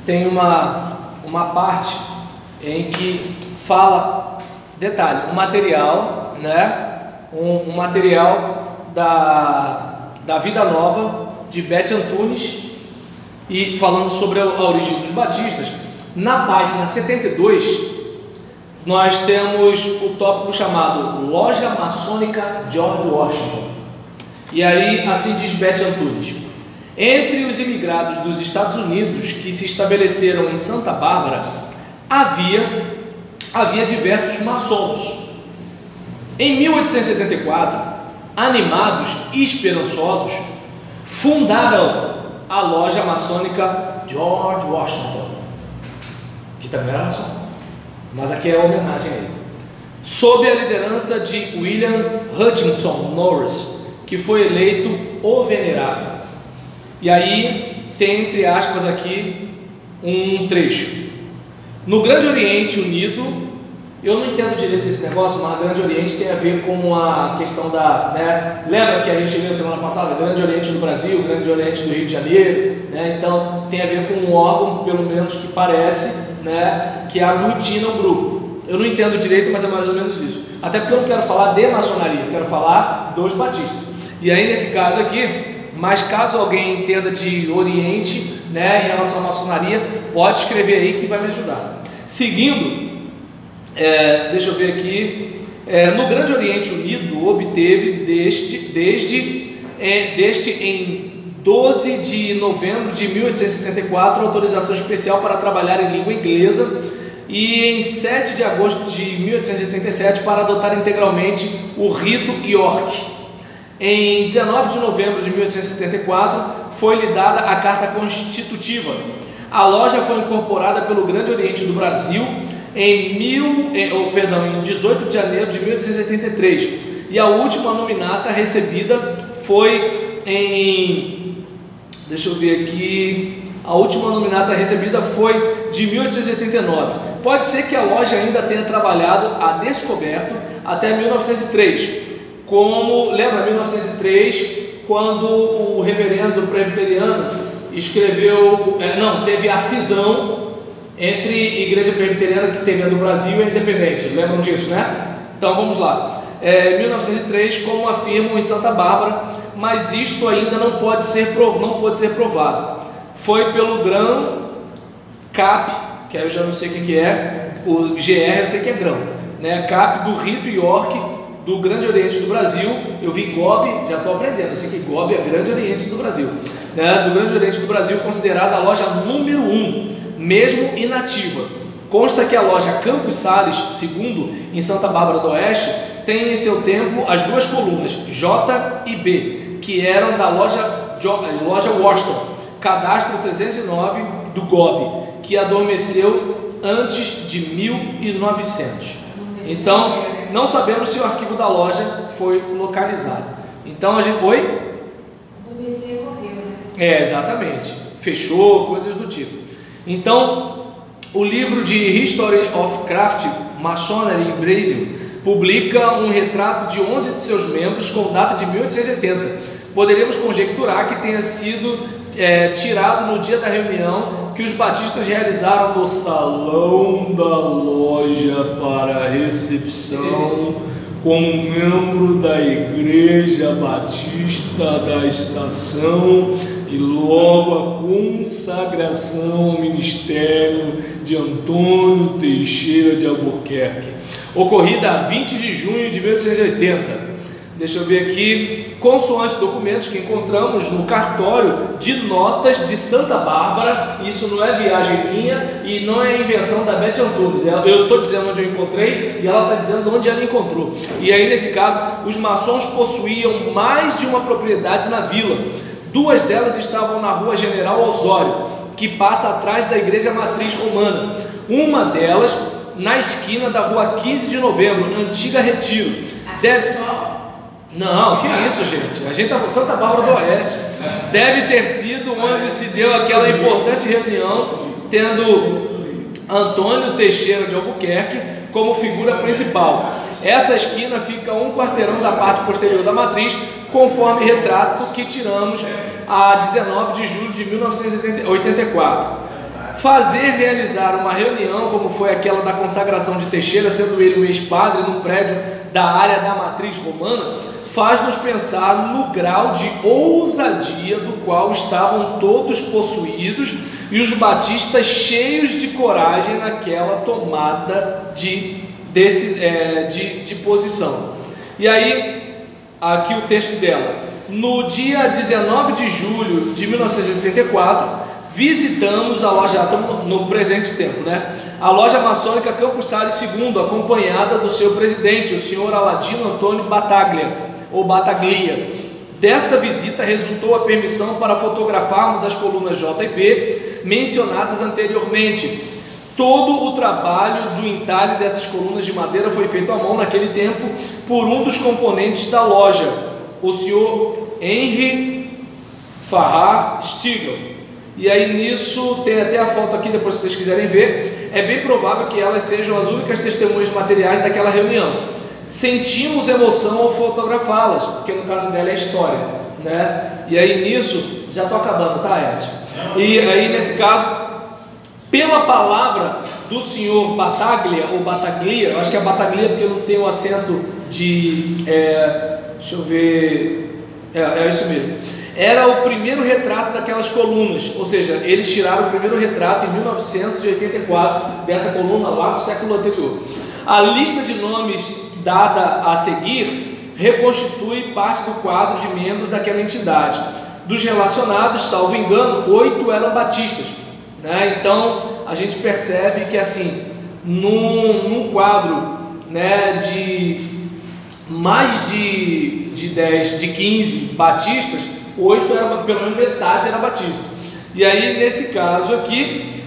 tem uma parte em que fala, detalhe, um material, né? Um material da Vida Nova de Beth Antunes, e falando sobre a origem dos batistas. Na página 72 nós temos o tópico chamado Loja Maçônica George Washington. E aí assim diz Beth Antunes: entre os imigrados dos Estados Unidos que se estabeleceram em Santa Bárbara havia diversos maçons. Em 1874, animados e esperançosos, fundaram a loja maçônica George Washington, que também era maçom, mas aqui é a homenagem a ele, sob a liderança de William Hutchinson Norris, que foi eleito o Venerável. E aí tem entre aspas aqui um trecho: no Grande Oriente Unido, eu não entendo direito desse negócio, mas Grande Oriente tem a ver com a questão da, né? Lembra que a gente viu semana passada, Grande Oriente do Brasil, Grande Oriente do Rio de Janeiro, né? Então tem a ver com um órgão, pelo menos que parece, né, que aglutina o grupo. Eu não entendo direito, mas é mais ou menos isso. Até porque eu não quero falar de maçonaria, eu quero falar dos batistas. E aí nesse caso aqui, mas caso alguém entenda de Oriente, né, em relação à maçonaria, pode escrever aí que vai me ajudar. Seguindo, deixa eu ver aqui, no Grande Oriente Unido obteve desde em 12 de novembro de 1874 autorização especial para trabalhar em língua inglesa, e em 7 de agosto de 1887 para adotar integralmente o rito York. Em 19 de novembro de 1874 foi-lhe dada a Carta Constitutiva. A loja foi incorporada pelo Grande Oriente do Brasil em 18 de janeiro de 1883, e a última nominata recebida foi em, deixa eu ver aqui, a última nominata recebida foi de 1889. Pode ser que a loja ainda tenha trabalhado a descoberto até 1903, como, lembra 1903, quando o reverendo presbiteriano escreveu, teve a cisão entre igreja presbiteriana, que teve a do Brasil e a independente, lembram disso, né? Então vamos lá. 1903, como afirmam em Santa Bárbara, mas isto ainda não pode ser provado. Foi pelo grão CAP, que aí eu já não sei o que é, o GR eu sei que é grão, né? CAP do rito York do Grande Oriente do Brasil. Eu vi GOB, já estou aprendendo, eu sei que GOB é Grande Oriente do Brasil, né? Do Grande Oriente do Brasil, considerada a loja número 1, mesmo inativa. Consta que a loja Campos Sales II, em Santa Bárbara do Oeste, tem em seu tempo as duas colunas J e B, que eram da loja Washington, cadastro 309 do GOB, que adormeceu antes de 1900. Então, não sabemos se o arquivo da loja foi localizado. Então a gente... Oi? Adormeceu e morreu, né? Exatamente. Fechou, coisas do tipo. Então, o livro de History of Craft Masonry in Brazil publica um retrato de 11 de seus membros com data de 1880. Poderíamos conjecturar que tenha sido tirado no dia da reunião que os batistas realizaram no salão da loja para recepção como membro da Igreja Batista da Estação, e logo a consagração ao ministério de Antônio Teixeira de Albuquerque, ocorrida a 20 de junho de 1880. Deixa eu ver aqui, consoante documentos que encontramos no cartório de notas de Santa Bárbara. Isso não é viagem minha e não é invenção da Beth Antunes. Eu estou dizendo onde eu encontrei e ela está dizendo onde ela encontrou. E aí, nesse caso, os maçons possuíam mais de uma propriedade na vila. Duas delas estavam na rua General Osório, que passa atrás da igreja matriz romana. Uma delas na esquina da rua 15 de novembro, antiga Retiro. Não, que isso, gente? A gente está em Santa Bárbara do Oeste. Deve ter sido onde se deu aquela importante reunião, tendo Antônio Teixeira de Albuquerque como figura principal. Essa esquina fica um quarteirão da parte posterior da matriz, conforme retrato que tiramos a 19 de julho de 1984. fazer realizar uma reunião, como foi aquela da consagração de Teixeira, sendo ele um ex-padre num prédio da área da matriz romana, faz-nos pensar no grau de ousadia do qual estavam todos possuídos e os batistas cheios de coragem naquela tomada de posição. E aí, aqui o texto dela: no dia 19 de julho de 1984, visitamos a loja, no presente tempo, né? A loja maçônica Campos Sales II, acompanhada do seu presidente, o senhor Aladino Antônio Bataglia, ou Bataglia. Dessa visita resultou a permissão para fotografarmos as colunas J e P mencionadas anteriormente. Todo o trabalho do entalhe dessas colunas de madeira foi feito à mão naquele tempo por um dos componentes da loja, o senhor Henry Farrar Stigl. E aí nisso tem até a foto aqui, depois se vocês quiserem ver. É bem provável que elas sejam as únicas testemunhas materiais daquela reunião. Sentimos emoção ao fotografá-las, porque no caso dela é história, né? E aí nisso, já estou acabando, tá, Écio? E aí nesse caso, pela palavra do senhor Bataglia, ou Bataglia, eu acho que é Bataglia porque não tem o acento de, deixa eu ver, é isso mesmo. Era o primeiro retrato daquelas colunas, ou seja, eles tiraram o primeiro retrato em 1984 dessa coluna lá do século anterior. A lista de nomes dada a seguir reconstitui parte do quadro de membros daquela entidade. Dos relacionados, salvo engano, 8 eram batistas, né? Então a gente percebe que assim, num quadro, né, de mais de 10, de 15 batistas, 8 era, pelo menos metade era batista. E aí nesse caso aqui,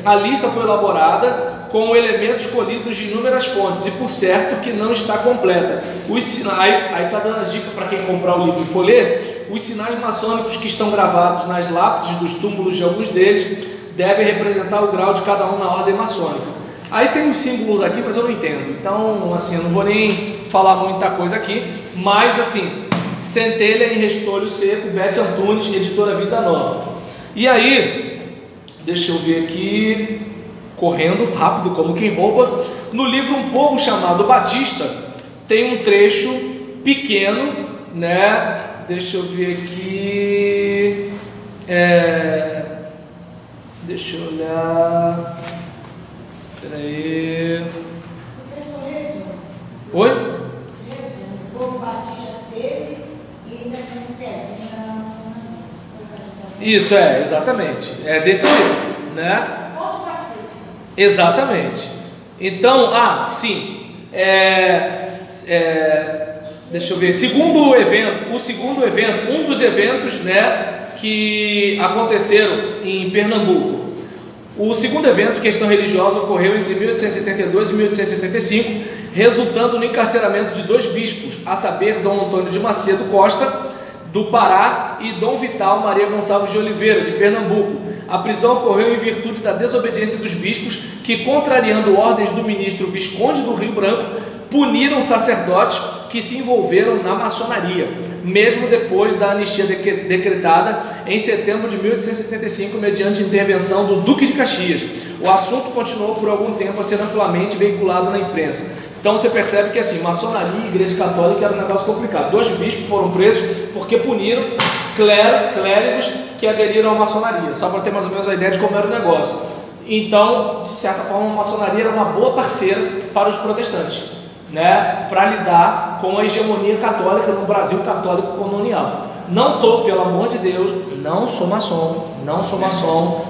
a lista foi elaborada com elementos colhidos de inúmeras fontes, e por certo que não está completa. Aí está dando a dica para quem comprar o livro e for ler: os sinais maçônicos que estão gravados nas lápides dos túmulos de alguns deles devem representar o grau de cada um na ordem maçônica. Aí tem uns símbolos aqui, mas eu não entendo, então assim, eu não vou nem falar muita coisa aqui, mas assim, Centelha em Restolho Seco, Bete Antunes, editora Vida Nova. E aí, deixa eu ver aqui, correndo rápido como quem rouba, no livro Um Povo Chamado Batista, tem um trecho pequeno, né? Deixa eu ver aqui, deixa eu olhar, peraí. Professor, resumo. Oi? Resumo, o povo batista teve e ainda tem um pezinho na maçonaria. Isso, exatamente, é desse jeito, né? Ponto pacífico. Exatamente. Então, sim, deixa eu ver, o segundo evento, um dos eventos, né, que aconteceram em Pernambuco. O segundo evento, questão religiosa, ocorreu entre 1872 e 1875, resultando no encarceramento de 2 bispos, a saber, Dom Antônio de Macedo Costa, do Pará, e Dom Vital Maria Gonçalves de Oliveira, de Pernambuco. A prisão ocorreu em virtude da desobediência dos bispos, que, contrariando ordens do ministro Visconde do Rio Branco, puniram sacerdotes que se envolveram na maçonaria, mesmo depois da anistia decretada em setembro de 1875, mediante intervenção do Duque de Caxias. O assunto continuou por algum tempo a ser amplamente veiculado na imprensa. Então você percebe que assim, maçonaria e igreja católica era um negócio complicado. 2 bispos foram presos porque puniram clérigos que aderiram à maçonaria, só para ter mais ou menos a ideia de como era o negócio. Então, de certa forma, a maçonaria era uma boa parceira para os protestantes, né, para lidar com a hegemonia católica no Brasil católico colonial. Não estou, pelo amor de Deus, não sou maçom,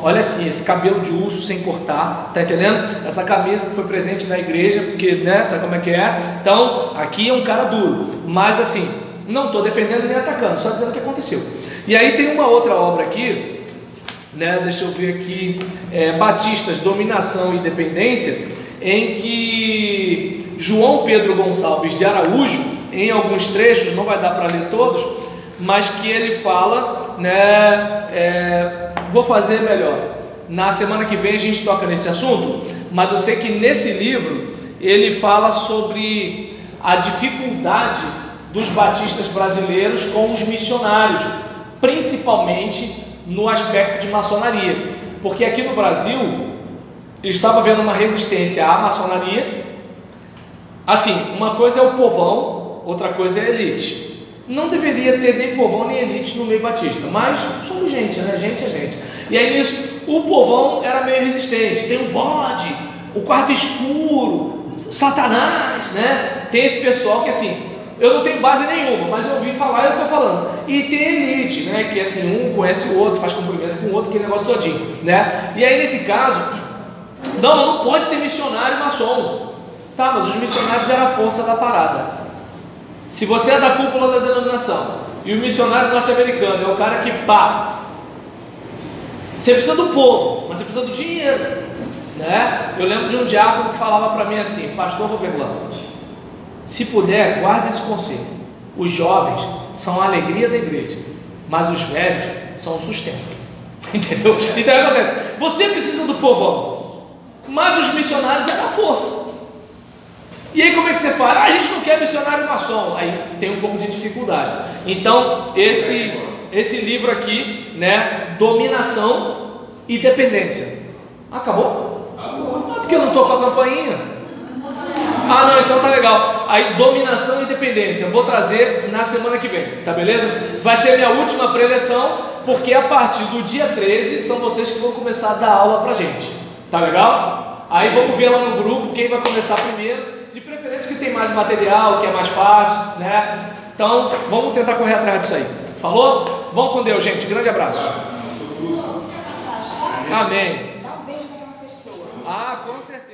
olha assim, esse cabelo de urso sem cortar, tá entendendo? Essa camisa que foi presente na igreja, porque, né, sabe como é que é? Então, aqui é um cara duro, mas assim, não estou defendendo nem atacando, só dizendo o que aconteceu. E aí tem uma outra obra aqui, né, deixa eu ver aqui, Batistas, Dominação e Dependência, em que João Pedro Gonçalves de Araújo, em alguns trechos, não vai dar para ler todos, mas que ele fala, né, vou fazer melhor, na semana que vem a gente toca nesse assunto, mas eu sei que nesse livro ele fala sobre a dificuldade dos batistas brasileiros com os missionários, principalmente no aspecto de maçonaria, Porque aqui no Brasil estava havendo uma resistência à maçonaria. Assim, uma coisa é o povão, outra coisa é a elite. Não deveria ter nem povão nem elite no meio batista, mas somos gente, né? Gente é gente. E aí nisso, o povão era meio resistente. Tem o bode, o quarto escuro, Satanás, né? Tem esse pessoal que assim, eu não tenho base nenhuma, mas eu ouvi falar e eu estou falando. E tem elite, né? Que assim, um conhece o outro, faz cumprimento com o outro, aquele negócio todinho, né? E aí nesse caso, não pode ter missionário maçom. Tá, mas os missionários eram a força da parada. Se você é da cúpula da denominação e o missionário norte-americano é o cara que pá, você precisa do povo, mas você precisa do dinheiro, né? Eu lembro de um diácono que falava para mim assim: pastor Roberlano, se puder, guarde esse conselho. Os jovens são a alegria da igreja, mas os velhos são o sustento. Entendeu? Então o que acontece? Você precisa do povão, mas os missionários eram a força. E aí como é que você fala? Ah, a gente não quer missionário maçom. Aí tem um pouco de dificuldade. Então esse livro aqui, né, Dominação e Dependência. Acabou? Ah, porque eu não estou com a campainha. Ah não, então tá legal. Aí Dominação e Dependência, eu vou trazer na semana que vem, tá beleza? Vai ser minha última preleção, porque a partir do dia 13 são vocês que vão começar a dar aula pra gente. Tá legal? Aí vamos ver lá no grupo quem vai começar primeiro. De preferência que tem mais material, que é mais fácil, né? Então, vamos tentar correr atrás disso aí. Falou? Vamos com Deus, gente. Grande abraço. Amém. Dá um beijo para uma pessoa. Ah, com certeza.